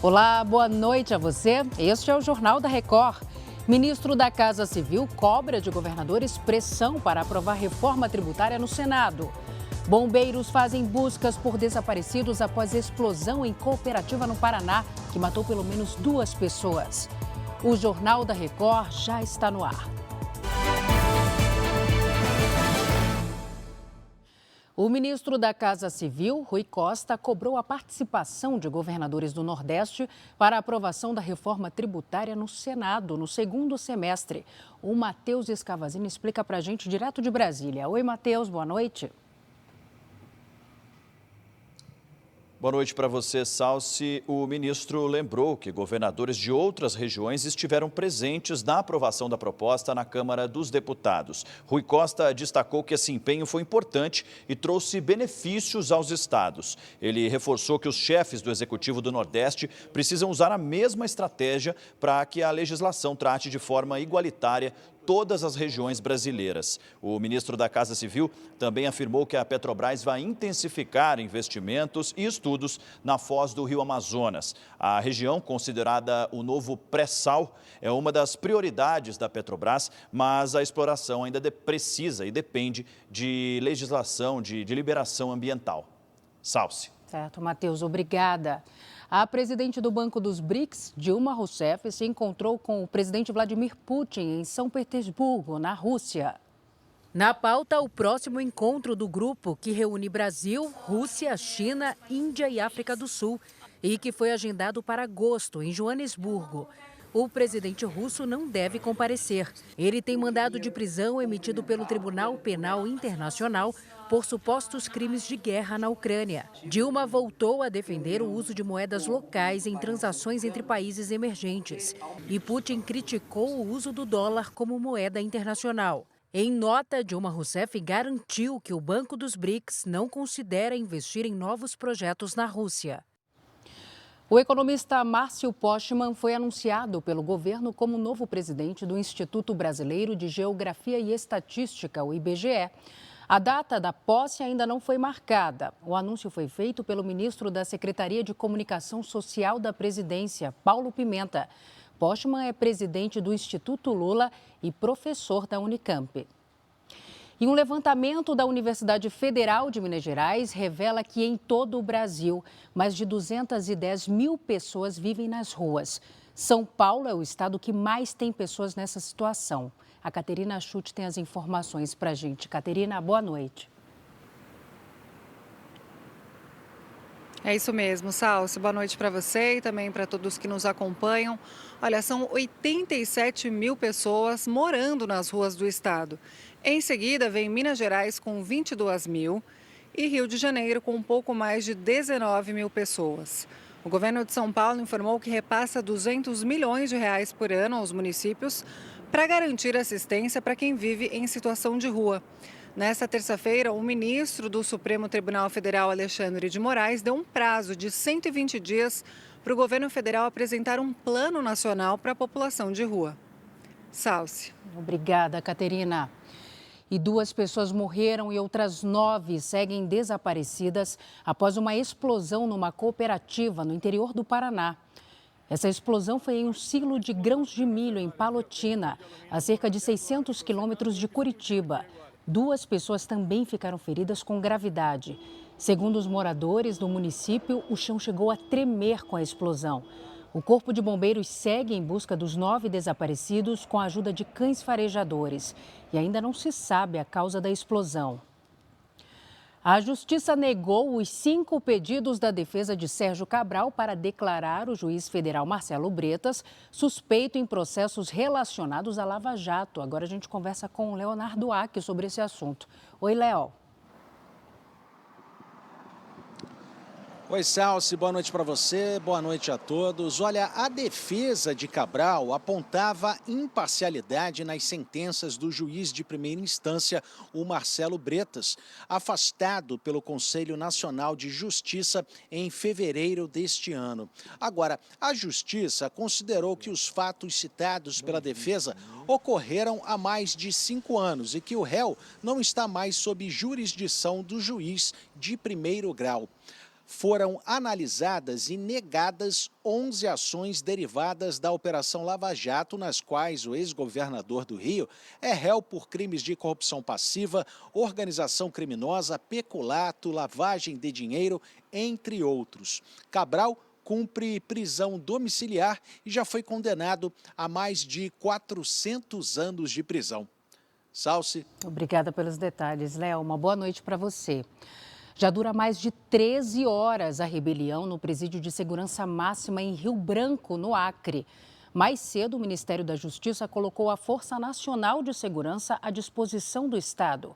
Olá, boa noite a você. Este é o Jornal da Record. Ministro da Casa Civil cobra de governadores pressão para aprovar reforma tributária no Senado. Bombeiros fazem buscas por desaparecidos após explosão em cooperativa no Paraná, que matou pelo menos 2 pessoas. O Jornal da Record já está no ar. O ministro da Casa Civil, Rui Costa, cobrou a participação de governadores do Nordeste para a aprovação da reforma tributária no Senado no segundo semestre. O Matheus Escavazini explica para a gente direto de Brasília. Oi, Matheus, boa noite. Boa noite para você, Salsi. O ministro lembrou que governadores de outras regiões estiveram presentes na aprovação da proposta na Câmara dos Deputados. Rui Costa destacou que esse empenho foi importante e trouxe benefícios aos estados. Ele reforçou que os chefes do Executivo do Nordeste precisam usar a mesma estratégia para que a legislação trate de forma igualitária todas as regiões brasileiras. O ministro da Casa Civil também afirmou que a Petrobras vai intensificar investimentos e estudos na foz do Rio Amazonas. A região, considerada o novo pré-sal, é uma das prioridades da Petrobras, mas a exploração ainda precisa e depende de legislação, de liberação ambiental. Salsi. Certo, Matheus, obrigada. A presidente do Banco dos BRICS, Dilma Rousseff, se encontrou com o presidente Vladimir Putin em São Petersburgo, na Rússia. Na pauta, o próximo encontro do grupo, que reúne Brasil, Rússia, China, Índia e África do Sul, e que foi agendado para agosto, em Joanesburgo. O presidente russo não deve comparecer. Ele tem mandado de prisão emitido pelo Tribunal Penal Internacional por supostos crimes de guerra na Ucrânia. Dilma voltou a defender o uso de moedas locais em transações entre países emergentes. E Putin criticou o uso do dólar como moeda internacional. Em nota, Dilma Rousseff garantiu que o Banco dos BRICS não considera investir em novos projetos na Rússia. O economista Márcio Postman foi anunciado pelo governo como novo presidente do Instituto Brasileiro de Geografia e Estatística, o IBGE. A data da posse ainda não foi marcada. O anúncio foi feito pelo ministro da Secretaria de Comunicação Social da Presidência, Paulo Pimenta. Postman é presidente do Instituto Lula e professor da Unicamp. E um levantamento da Universidade Federal de Minas Gerais revela que em todo o Brasil, mais de 210 mil pessoas vivem nas ruas. São Paulo é o estado que mais tem pessoas nessa situação. A Caterina Schutt tem as informações para a gente. Caterina, boa noite. É isso mesmo, Salsi. Boa noite para você e também para todos que nos acompanham. Olha, são 87 mil pessoas morando nas ruas do estado. Em seguida, vem Minas Gerais com 22 mil e Rio de Janeiro com um pouco mais de 19 mil pessoas. O governo de São Paulo informou que repassa 200 milhões de reais por ano aos municípios para garantir assistência para quem vive em situação de rua. Nesta terça-feira, o ministro do Supremo Tribunal Federal, Alexandre de Moraes, deu um prazo de 120 dias para o governo federal apresentar um plano nacional para a população de rua. Salsi. Obrigada, Caterina. E 2 pessoas morreram e outras 9 seguem desaparecidas após uma explosão numa cooperativa no interior do Paraná. Essa explosão foi em um silo de grãos de milho em Palotina, a cerca de 600 quilômetros de Curitiba. 2 pessoas também ficaram feridas com gravidade. Segundo os moradores do município, o chão chegou a tremer com a explosão. O Corpo de Bombeiros segue em busca dos 9 desaparecidos com a ajuda de cães farejadores. E ainda não se sabe a causa da explosão. A Justiça negou os 5 pedidos da defesa de Sérgio Cabral para declarar o juiz federal Marcelo Bretas suspeito em processos relacionados à Lava Jato. Agora a gente conversa com o Leonardo Aque sobre esse assunto. Oi, Léo. Oi, Salsi, boa noite para você, boa noite a todos. Olha, a defesa de Cabral apontava imparcialidade nas sentenças do juiz de primeira instância, o Marcelo Bretas, afastado pelo Conselho Nacional de Justiça em fevereiro deste ano. Agora, a Justiça considerou que os fatos citados pela defesa ocorreram há mais de 5 anos e que o réu não está mais sob jurisdição do juiz de primeiro grau. foram analisadas e negadas 11 ações derivadas da Operação Lava Jato, nas quais o ex-governador do Rio é réu por crimes de corrupção passiva, organização criminosa, peculato, lavagem de dinheiro, entre outros. Cabral cumpre prisão domiciliar e já foi condenado a mais de 400 anos de prisão. Salce. Obrigada pelos detalhes, Léo. Uma boa noite para você. Já dura mais de 13 horas a rebelião no Presídio de Segurança Máxima em Rio Branco, no Acre. Mais cedo, o Ministério da Justiça colocou a Força Nacional de Segurança à disposição do Estado.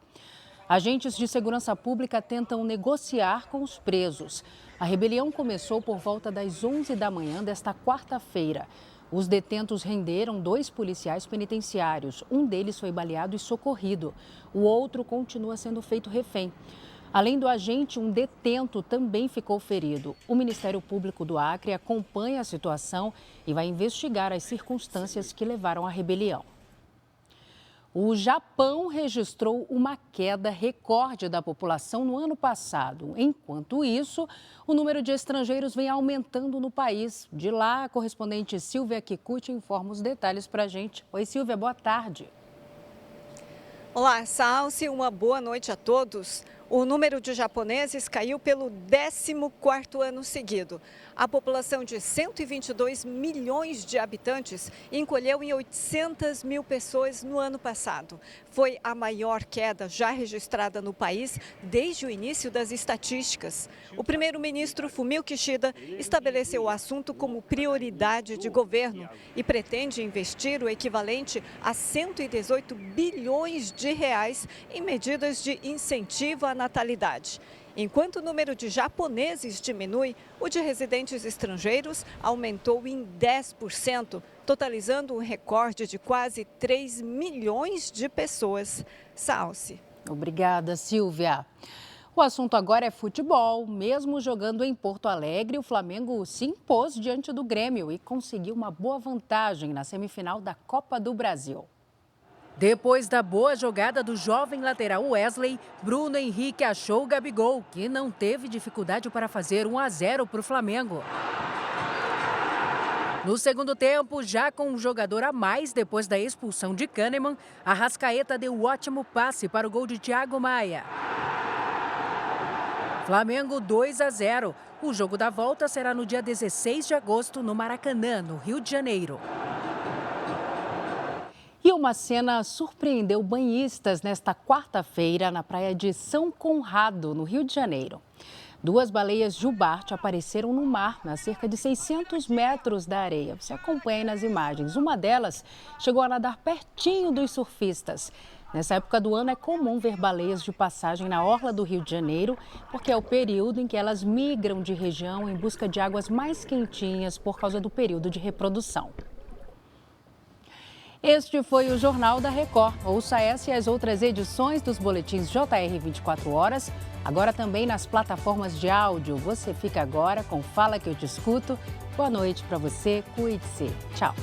Agentes de segurança pública tentam negociar com os presos. A rebelião começou por volta das 11 da manhã desta quarta-feira. Os detentos renderam 2 policiais penitenciários. Um deles foi baleado e socorrido. O outro continua sendo feito refém. Além do agente, um detento também ficou ferido. O Ministério Público do Acre acompanha a situação e vai investigar as circunstâncias que levaram à rebelião. O Japão registrou uma queda recorde da população no ano passado. Enquanto isso, o número de estrangeiros vem aumentando no país. De lá, a correspondente Silvia Kikuchi informa os detalhes para a gente. Oi, Silvia, boa tarde. Olá, Salce, uma boa noite a todos. O número de japoneses caiu pelo 14º ano seguido. A população de 122 milhões de habitantes encolheu em 800 mil pessoas no ano passado. Foi a maior queda já registrada no país desde o início das estatísticas. O primeiro-ministro Fumio Kishida estabeleceu o assunto como prioridade de governo e pretende investir o equivalente a 118 bilhões de reais em medidas de incentivo à natalidade. Enquanto o número de japoneses diminui, o de residentes estrangeiros aumentou em 10%, totalizando um recorde de quase 3 milhões de pessoas. Salce. Obrigada, Silvia. O assunto agora é futebol. Mesmo jogando em Porto Alegre, o Flamengo se impôs diante do Grêmio e conseguiu uma boa vantagem na semifinal da Copa do Brasil. Depois da boa jogada do jovem lateral Wesley, Bruno Henrique achou o Gabigol, que não teve dificuldade para fazer 1-0 para o Flamengo. No segundo tempo, já com um jogador a mais depois da expulsão de Kahneman, Arrascaeta deu ótimo passe para o gol de Thiago Maia. Flamengo 2-0. O jogo da volta será no dia 16 de agosto no Maracanã, no Rio de Janeiro. E uma cena surpreendeu banhistas nesta quarta-feira na praia de São Conrado, no Rio de Janeiro. 2 baleias jubarte apareceram no mar, a cerca de 600 metros da areia. Você acompanha aí nas imagens. Uma delas chegou a nadar pertinho dos surfistas. Nessa época do ano é comum ver baleias de passagem na orla do Rio de Janeiro, porque é o período em que elas migram de região em busca de águas mais quentinhas por causa do período de reprodução. Este foi o Jornal da Record. Ouça essa e as outras edições dos boletins JR 24 horas, agora também nas plataformas de áudio. Você fica agora com Fala que eu te escuto. Boa noite para você, cuide-se. Tchau.